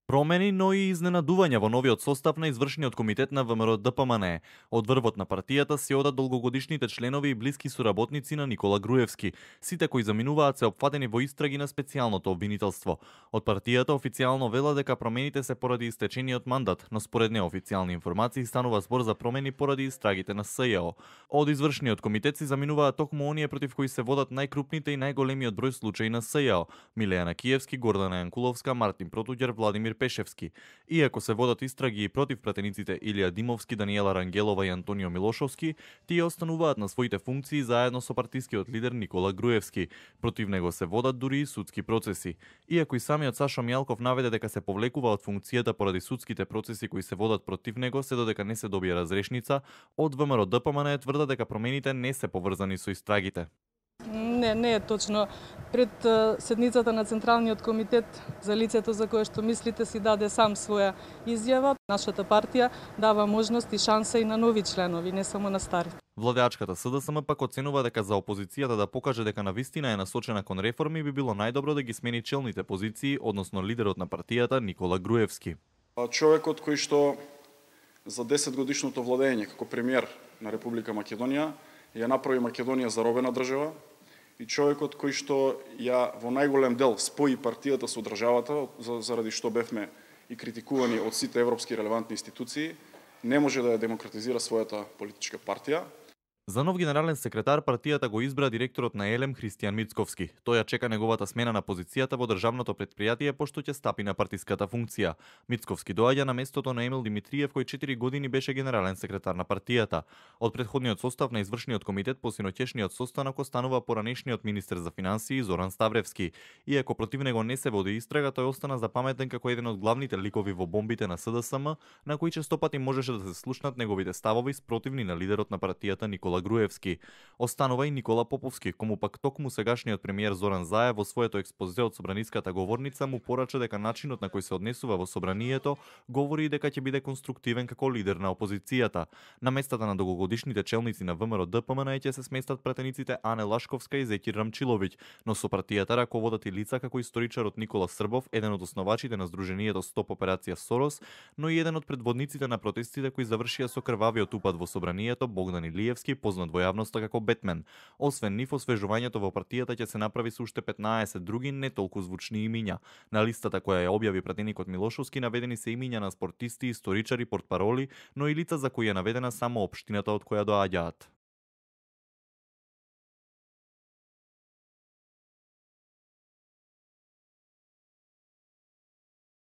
Промени, но и изненадувања во новиот состав на извршниот комитет на ВМРО ДПМН. Од врвот на партијата се одат долгогодишните членови и блиски соработници на Никола Груевски. Сите кои заминуваат се опфатени во истраги на специјалното обвинителство. Од партијата официјално вела дека промените се поради истечениот мандат, но според неофицијални информации станува збор за промени поради истрагите на СЈО. Од извршниот комитет се заминуваат токму оние против кои се водат најкрупните и најголемиот број случаи на СЈО: Милејана Киевски, Гордана Јанкуловска, Мартин Протуѓер, Владимир Пешевски. Иако се водат истраги и против пратениците Илија Димовски, Даниела Рангелова и Антонио Милошовски, тие остануваат на своите функции заедно со партискиот лидер Никола Груевски. Против него се водат дури и судски процеси. Иако и самиот Сашо Мјалков наведе дека се повлекува од функцијата поради судските процеси кои се водат против него, се додека не се добие разрешница, од ВМРО ДПМН тврдат дека промените не се поврзани со истрагите. Не е точно. Пред седницата на Централниот комитет за лицето за кое што мислите си даде сам своја изјава. Нашата партија дава можност и шанса и на нови членови, не само на стари. Владеачката СДСМ пак оценува дека за опозицијата да покаже дека навистина е насочена кон реформи би било најдобро да ги смени челните позиции, односно лидерот на партијата Никола Груевски. Човекот кој што за 10 годишното владење како премиер на Република Македонија ја направи Македонија заробена држава, и човекот кој што ја во најголем дел спои партијата со државата, заради што бевме и критикувани од сите европски релевантни институции, не може да ја демократизира својата политичка партија. За нов генерален секретар партијата го избра директорот на ЕЛЕМ Христијан Мицковски. Тој ја чека неговата смена на позицијата во државното предпријатие пошто ќе стапи на партиската функција. Мицковски доаѓа на местото на Емил Димитриев кој 4 години беше генерален секретар на партијата. Од претходниот состав на извршниот комитет по синоќешниот состанок останува поранешниот министер за финансии Зоран Ставревски. Иако против него не се води истрага, тој остана запаметен како еден од главните ликови во бомбите на СДСМ, на кои честопати можеше да се слушнат неговите ставови спротивни на лидерот на партијата Никола Груевски. Останува и Никола Поповски, кому пак токму сегашниот премиер Зоран Заев во своето експозе од собраниската говорница му порача дека начинот на кој се однесува во собранието говори дека ќе биде конструктивен како лидер на опозицијата. На местата на долгогодишните челници на ВМРО ДПМН ќе се сместат пратениците Ане Лашковска и Зекир Рамчиловиќ, но со партијата раководат и лица како историчарот Никола Србов, еден од основачите на Сдруженијето Стоп операција Сорос, но и еден од предводниците на протестите кои завршија со крвавиот упад во собранието Богдан Илиевски, познат во јавноста како Бетмен. Освен нив, освежувањето во партијата ќе се направи со уште 15 други не толку звучни имиња. На листата која ја објави пратеникот Милошовски наведени се имиња на спортисти, историчари, портпароли, но и лица за кои е наведена само општината од која доаѓаат.